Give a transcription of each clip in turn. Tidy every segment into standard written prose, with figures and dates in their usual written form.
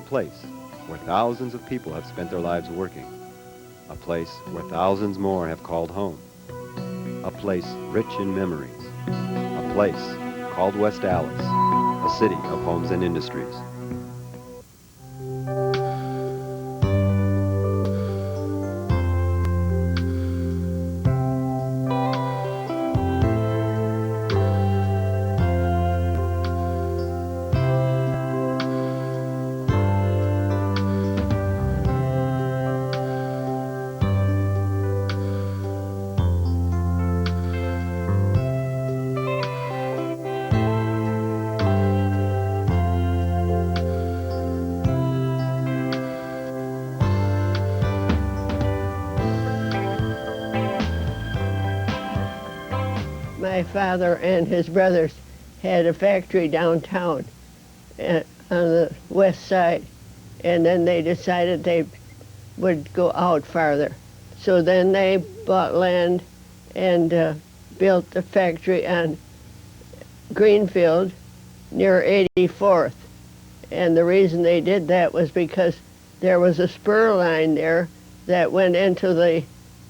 place where thousands of people have spent their lives working. A place where thousands more have called home. A place rich in memories. A place called West Allis, a city of homes and industries. My father and his brothers had a factory downtown on the west side, and then they decided they would go out farther. So then they bought land and built the factory on Greenfield near 84th. And the reason they did that was because there was a spur line there that went into the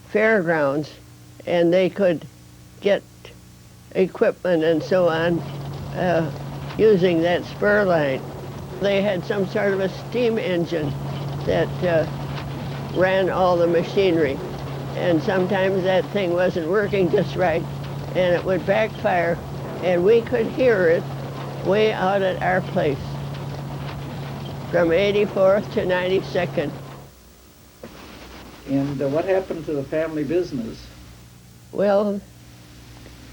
fairgrounds, and they could get equipment and so on using that spur line. They had some sort of a steam engine that ran all the machinery, and sometimes that thing wasn't working just right and it would backfire, and we could hear it way out at our place from 84th to 92nd. And what happened to the family business? Well,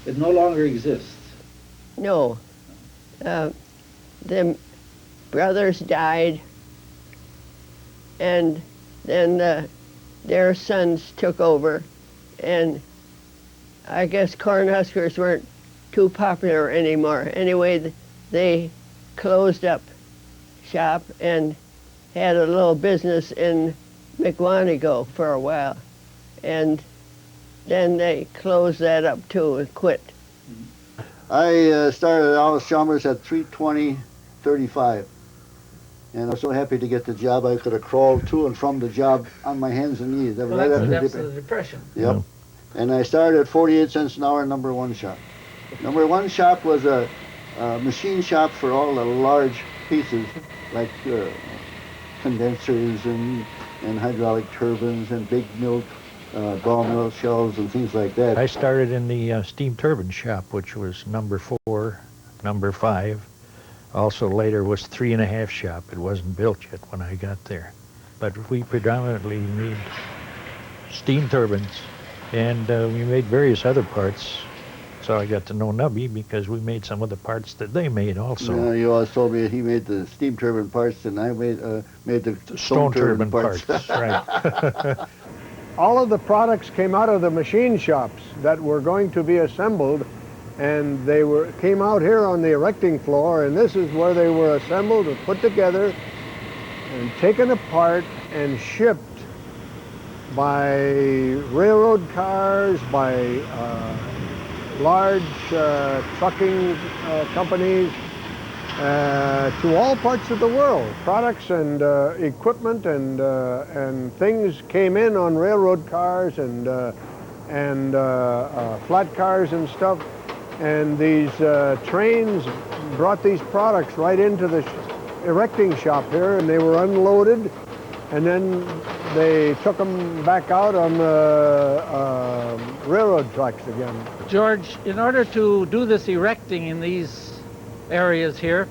It no longer exists. no. The brothers died, and then their sons took over, and I guess Cornhuskers weren't too popular anymore. Anyway, they closed up shop and had a little business in McWanago for a while, and then they closed that up too and quit. I started at Allis Chalmers at 3:20:35, and I was so happy to get the job. I could have crawled to and from the job on my hands and knees. That was right after That's the Depression. Yep. And I started at 48 cents an hour, number one shop. Number one shop was a machine shop for all the large pieces, like condensers and hydraulic turbines and big mill, ball mill shells and things like that. I started in the steam turbine shop, which was number 4, number 5. Also later was 3.5 shop. It wasn't built yet when I got there. But we predominantly made steam turbines, and we made various other parts. So I got to know Nubby because we made some of the parts that they made also. Yeah, you always told me he made the steam turbine parts, and I made the Stone turbine parts. Right. All of the products came out of the machine shops that were going to be assembled, and they came out here on the erecting floor, and this is where they were assembled and put together and taken apart and shipped by railroad cars, by large trucking companies, to all parts of the world. Products and equipment and things came in on railroad cars and flat cars and stuff, and these trains brought these products right into the erecting shop here, and they were unloaded, and then they took them back out on the railroad tracks again. George, in order to do this erecting in these areas here,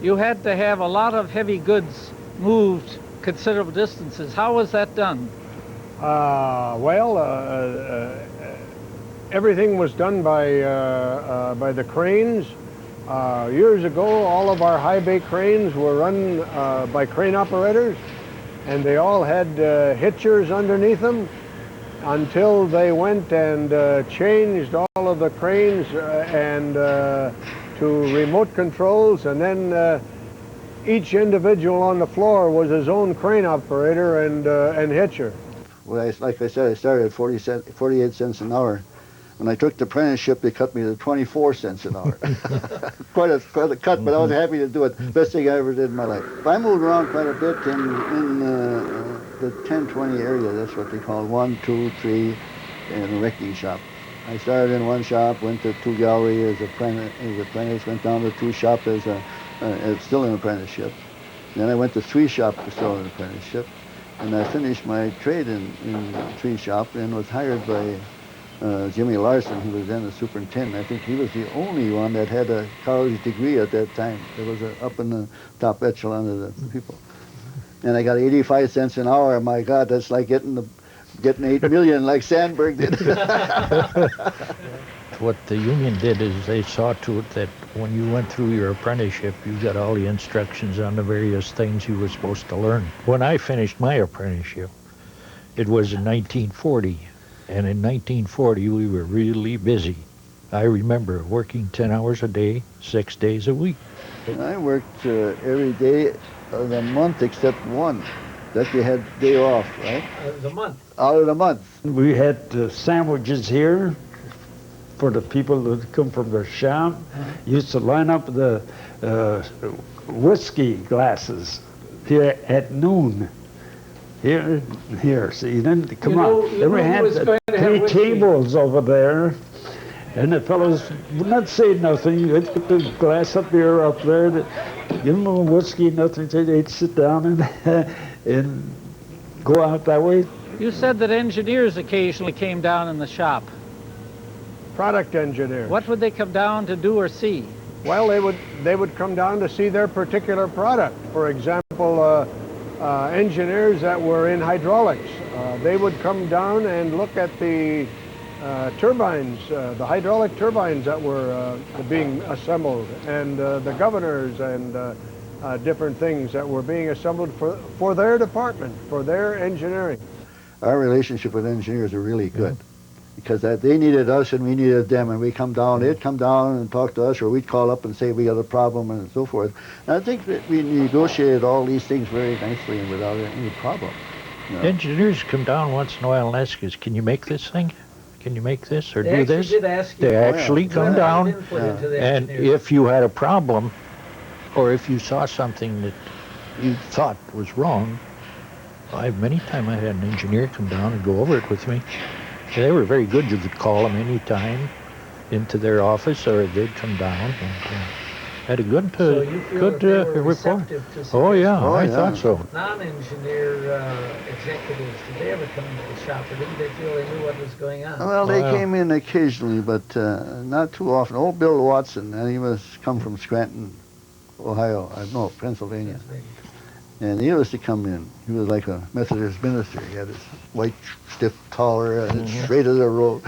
you had to have a lot of heavy goods moved considerable distances. How was that done? Everything was done by the cranes. Years ago, all of our high bay cranes were run by crane operators, and they all had hitchers underneath them until they went and changed all of the cranes to remote controls, and then each individual on the floor was his own crane operator and hitcher. Well, like I said, I started at 48 cents an hour. When I took the apprenticeship, they cut me to 24 cents an hour. quite a cut, but I was happy to do it. Best thing I ever did in my life. I moved around quite a bit in the 10-20 area. That's what they call 1, 2, 3, and a erecting shop. I started in one shop, went to 2 gallery as apprentice, went down to 2 shop as still an apprenticeship. Then I went to 3 shop, still an apprenticeship. And I finished my trade in 3 shop and was hired by Jimmy Larson, who was then the superintendent. I think he was the only one that had a college degree at that time. There was up in the top echelon of the people. And I got 85 cents an hour. My God, that's like getting 8 million like Sandberg did. What the union did is they saw to it that when you went through your apprenticeship, you got all the instructions on the various things you were supposed to learn. When I finished my apprenticeship, it was in 1940, and in 1940 we were really busy. I remember working 10 hours a day, 6 days a week. I worked every day of the month except one. That you had day off, right? The month. Out of the month. We had sandwiches here for the people that come from the shop. Used to line up the whiskey glasses here at noon. Here. See, then they come out. Then we had 3 tables over there, and the fellows would not say nothing. They'd put the glass of beer up there, give them a whiskey, nothing. They'd sit down and go out that way. You said that engineers occasionally came down in the shop. Product engineers. What would they come down to do or see? Well, they would come down to see their particular product. For example, engineers that were in hydraulics, they would come down and look at the turbines, the hydraulic turbines that were being assembled, and the governors and different things that were being assembled for their department, for their engineering. Our relationship with engineers are really good. Because they needed us and we needed them, and we come down, they'd come down and talk to us, or we'd call up and say we got a problem and so forth. And I think that we negotiated all these things very nicely and without any problem. You know? Engineers come down once in a while and ask us, can you make this thing? Can you make this or They do this? actually did ask you. They actually come down, and if you had a problem, or if you saw something that you thought was wrong, many times I had an engineer come down and go over it with me. They were very good. You could call them any time into their office, or they'd come down and had a good, So you feel good that they were rapport. receptive to Oh yeah, Oh, I yeah. thought so. non-engineer executives? Did they ever come into the shop, or didn't they feel they knew what was going on? Well, they Wow. came in occasionally, but not too often. Old Bill Watson, and he was come from Scranton, Ohio, no, Pennsylvania. And he used to come in. He was like a Methodist minister. He had his white, stiff collar and straight as a rope.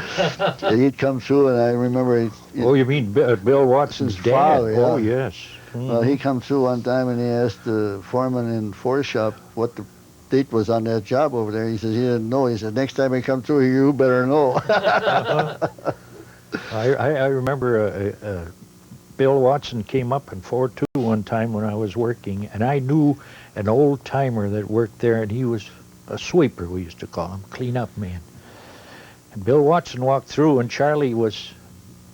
And he'd come through, and I remember Oh, you mean Bill Watson's His dad? father, yeah. Oh, yes. well, he come through one time, and he asked the foreman in Ford shop what the date was on that job over there. He says he didn't know. He said, next time I come through, you better know. I remember Bill Watson came up in 4-2 one time when I was working, and I knew an old timer that worked there, and he was a sweeper, we used to call him, clean-up man. And Bill Watson walked through, and Charlie was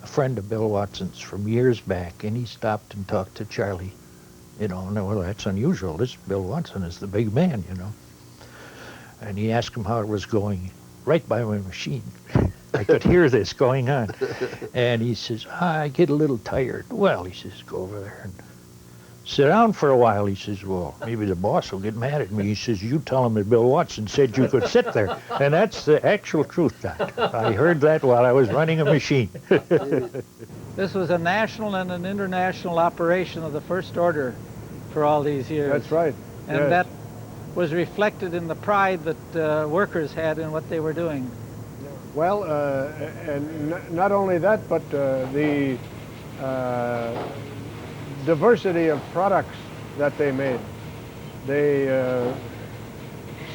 a friend of Bill Watson's from years back, and he stopped and talked to Charlie. You know, and well, that's unusual. This Bill Watson is the big man, you know. And he asked him how it was going, right by my machine. I could hear this going on. And he says, I get a little tired. Well, he says, go over there and sit down for a while. He says, well, maybe the boss will get mad at me. He says, you tell him that Bill Watson said you could sit there. And that's the actual truth, Doc. I heard that while I was running a machine. This was a national and an international operation of the first order for all these years. That's right. And yes. that was reflected in the pride that workers had in what they were doing. Well, and not only that, but the diversity of products that they made. They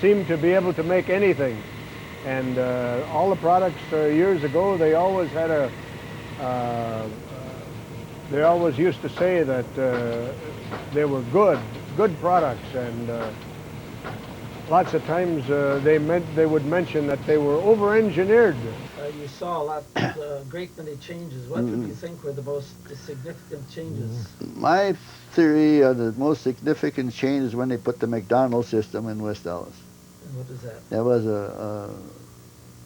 seemed to be able to make anything. And all the products years ago, they always had they always used to say that they were good products, and lots of times they would mention that they were over-engineered. You saw a lot, great many changes. What would you think were the most significant changes? My theory of the most significant change is when they put the McDonald's system in West Allis. And what is that? That was a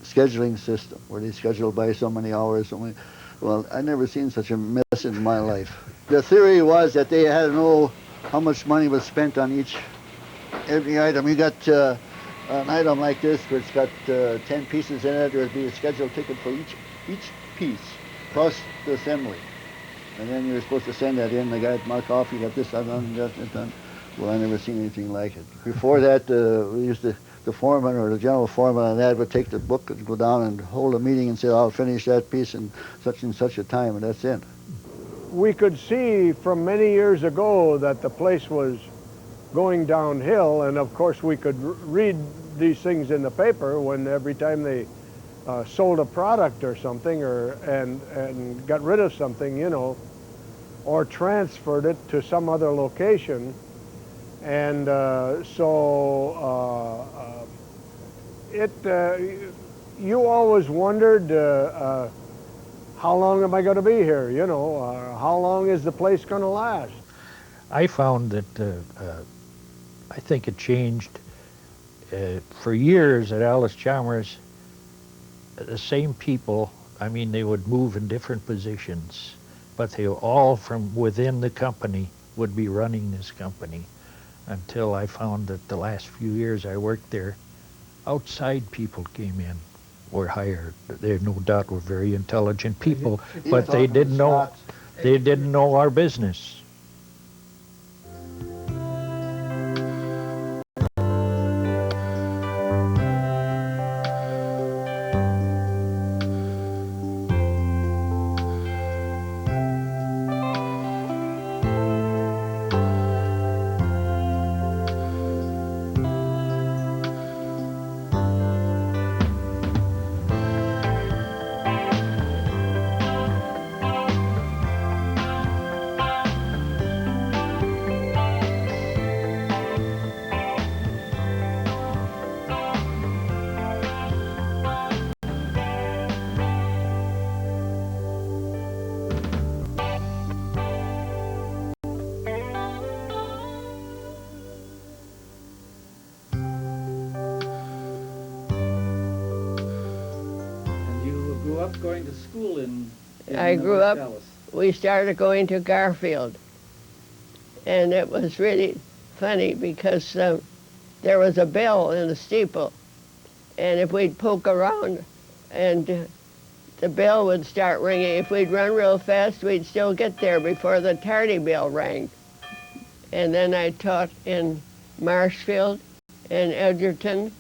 scheduling system where they scheduled by so many hours. So many, well, I never seen such a mess in my life. The theory was that they had to know how much money was spent on every item. You got an item like this where it's got 10 pieces in it. There would be a scheduled ticket for each piece plus the assembly. And then you're supposed to send that in. The guy would mark off, you got this done, that done. Well, I never seen anything like it. Before that, we used to, the foreman or the general foreman on that would take the book and go down and hold a meeting and say, I'll finish that piece in such and such a time, and that's it. We could see from many years ago that the place was going downhill, and of course we could read these things in the paper when every time they sold a product or something, and got rid of something, you know, or transferred it to some other location. And you always wondered, how long am I going to be here? You know, how long is the place going to last? I found that I think it changed for years at Allis Chalmers. The same people, I mean, they would move in different positions, but they all from within the company would be running this company, until I found that the last few years I worked there, outside people came in, were hired. They no doubt were very intelligent people, but they didn't know our business. Going to school in I grew West up, Allis. we started going to Garfield. And it was really funny because there was a bell in the steeple. And if we'd poke around and the bell would start ringing, if we'd run real fast, we'd still get there before the tardy bell rang. And then I taught in Marshfield and Edgerton.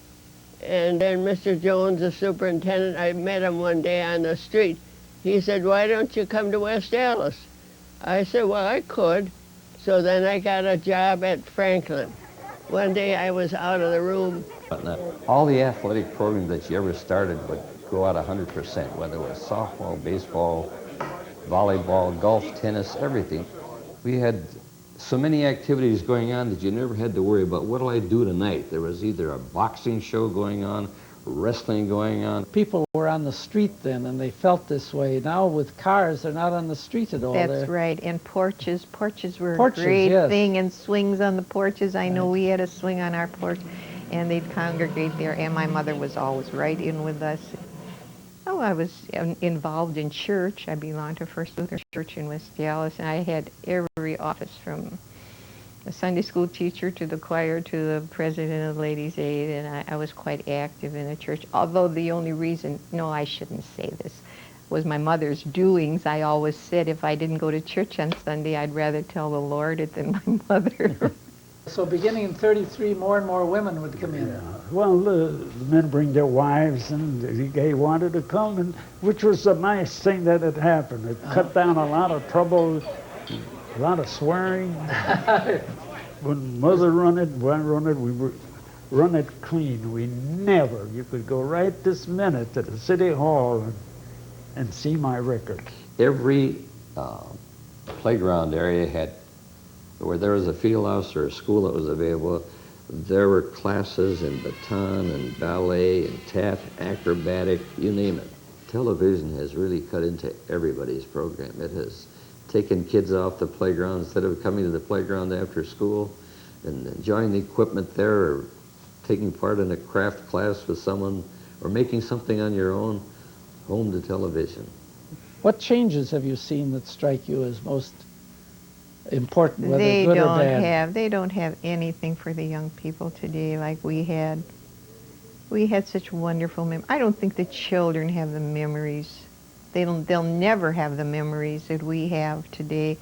And then Mr. Jones, the superintendent, I met him one day on the street. He said, why don't you come to West Allis? I said, well, I could. So then I got a job at Franklin. One day I was out of the room. All the athletic programs that you ever started would go out 100%, whether it was softball, baseball, volleyball, golf, tennis, everything. We had so many activities going on that you never had to worry about, what'll I do tonight? There was either a boxing show going on, wrestling going on. People were on the street then, and they felt this way. Now with cars, they're not on the street at all. That's right, and porches were a great yes. thing, and swings on the porches. I know we had a swing on our porch, and they'd congregate there, and my mother was always right in with us. Oh, I was involved in church. I belonged to First Lutheran Church in West Allis, and I had every office from a Sunday school teacher to the choir to the president of Ladies' Aid, and I was quite active in the church. Although the only reason, no, I shouldn't say this, was my mother's doings. I always said if I didn't go to church on Sunday, I'd rather tell the Lord it than my mother. So beginning in 33, more and more women would come in. Yeah. Well, the men bring their wives, and they wanted to come, and which was a nice thing that had happened. It cut down a lot of trouble, a lot of swearing. When Mother run it, we run it clean. We never, you could go right this minute to the City Hall and see my records. Every playground area had, where there was a field house or a school that was available, There were classes in baton and ballet and tap, acrobatic, you name it. Television has really cut into everybody's program. It has taken kids off the playground instead of coming to the playground after school and enjoying the equipment there, or taking part in a craft class with someone, or making something on your own. Home to television. What changes have you seen that strike you as most important, whether They good or don't bad? have, they don't have anything for the young people today like we had. We had such wonderful memories. I don't think the children have the memories. They'll never have the memories that we have today.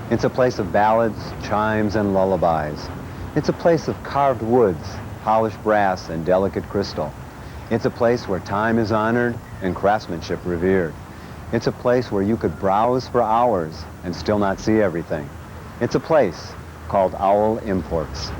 It's a place of ballads, chimes, and lullabies. It's a place of carved woods, polished brass, and delicate crystal. It's a place where time is honored and craftsmanship revered. It's a place where you could browse for hours and still not see everything. It's a place called Owl Imports.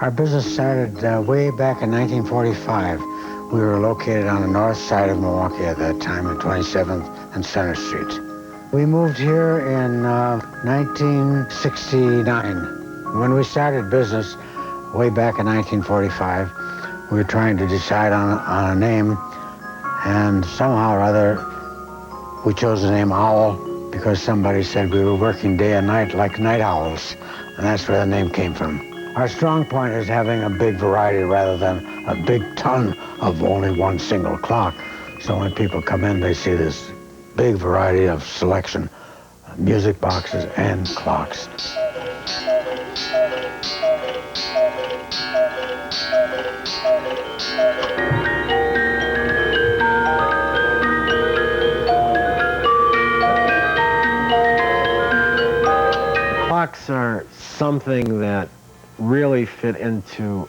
Our business started way back in 1945. We were located on the north side of Milwaukee at that time, at 27th and Center Street. We moved here in 1969. When we started business way back in 1945, we were trying to decide on a name, and somehow or other we chose the name Owl because somebody said we were working day and night like night owls, and that's where the name came from. Our strong point is having a big variety rather than a big ton of only one single clock. So when people come in, they see this big variety of selection, music boxes and clocks. Clocks are something that really fit into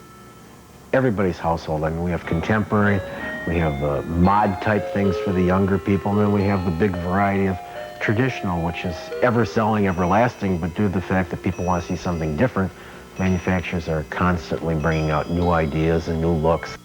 everybody's household. I mean, we have contemporary, we have mod type things for the younger people, and then we have the big variety of traditional, which is ever selling, everlasting, but due to the fact that people want to see something different, manufacturers are constantly bringing out new ideas and new looks.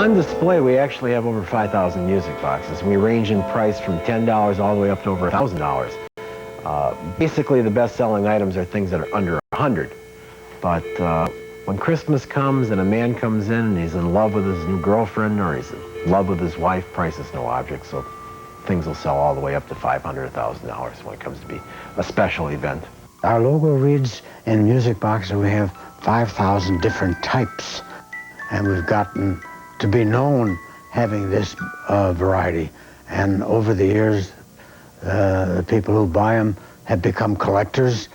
On display, we actually have over 5,000 music boxes. We range in price from $10 all the way up to over $1,000. Basically, the best-selling items are things that are under 100. But when Christmas comes and a man comes in and he's in love with his new girlfriend or he's in love with his wife, price is no object, so things will sell all the way up to $500, $1,000 when it comes to be a special event. Our logo reads in music boxes we have 5,000 different types, and we've gotten to be known having this variety. And over the years, the people who buy them have become collectors.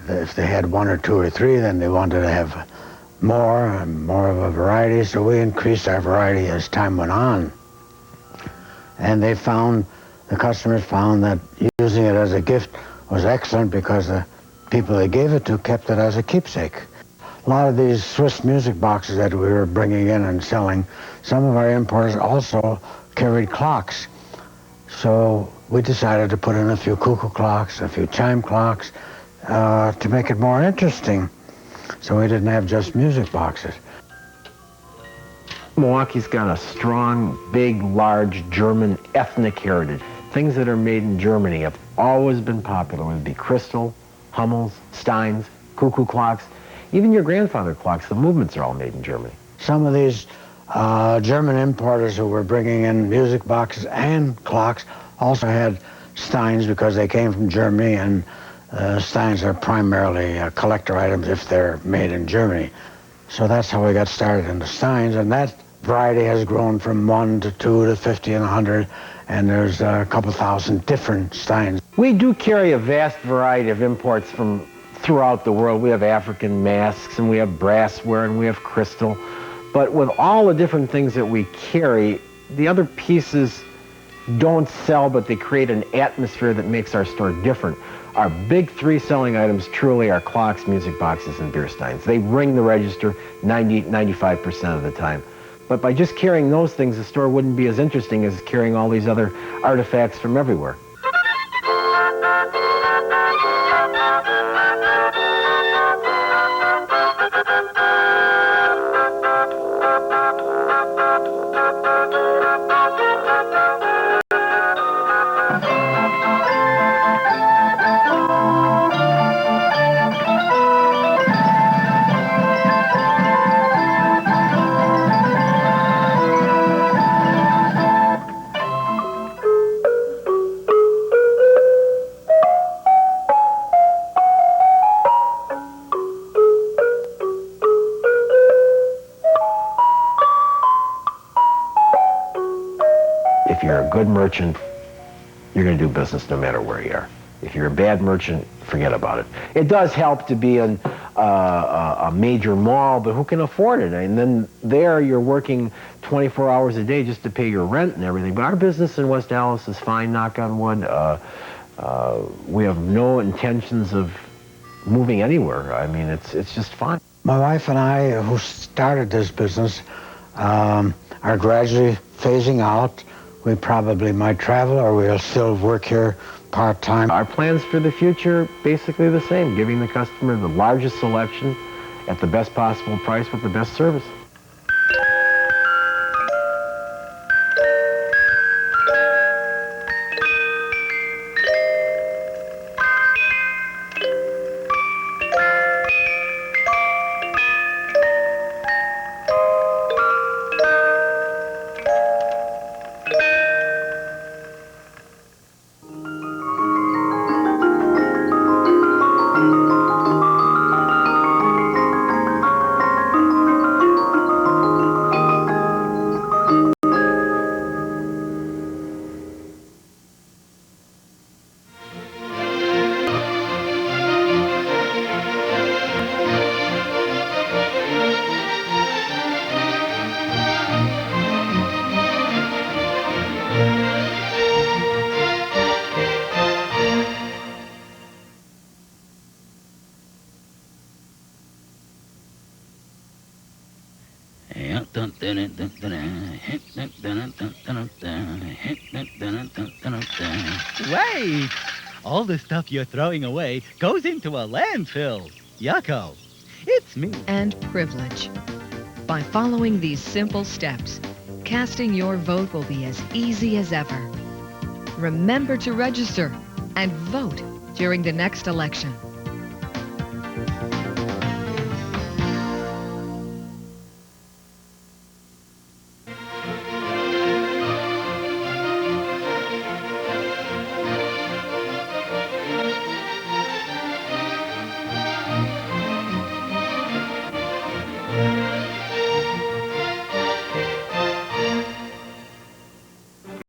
If they had one or two or three, then they wanted to have more and more of a variety, so we increased our variety as time went on. And they found, the customers found that using it as a gift was excellent because the people they gave it to kept it as a keepsake. A lot of these Swiss music boxes that we were bringing in and selling, some of our importers also carried clocks. So we decided to put in a few cuckoo clocks, a few chime clocks, to make it more interesting. So we didn't have just music boxes. Milwaukee's got a strong, big, large German ethnic heritage. Things that are made in Germany have always been popular, whether it be Crystal, Hummels, Steins, cuckoo clocks. Even your grandfather clocks, the movements are all made in Germany. Some of these German importers who were bringing in music boxes and clocks also had Steins because they came from Germany, and Steins are primarily collector items if they're made in Germany. So that's how we got started in the Steins, and that variety has grown from 1 to 2 to 50 and 100, and there's a couple thousand different Steins. We do carry a vast variety of imports from throughout the world. We have African masks, and we have brassware, and we have crystal. But with all the different things that we carry, the other pieces don't sell, but they create an atmosphere that makes our store different. Our big three selling items truly are clocks, music boxes, and beer steins. They ring the register 95% of the time. But by just carrying those things, the store wouldn't be as interesting as carrying all these other artifacts from everywhere. If you're a good merchant, you're going to do business no matter where you are. If you're a bad merchant, forget about it. It does help to be in a major mall, but who can afford it? And then there you're working 24 hours a day just to pay your rent and everything. But our business in West Allis is fine, knock on wood. We have no intentions of moving anywhere. I mean, it's just fine. My wife and I, who started this business, are gradually phasing out. We probably might travel, or we'll still work here part-time. Our plans for the future, basically the same, giving the customer the largest selection at the best possible price with the best service. Wait! All the stuff you're throwing away goes into a landfill. Yucko. It's me. And privilege. By following these simple steps, casting your vote will be as easy as ever. Remember to register and vote during the next election.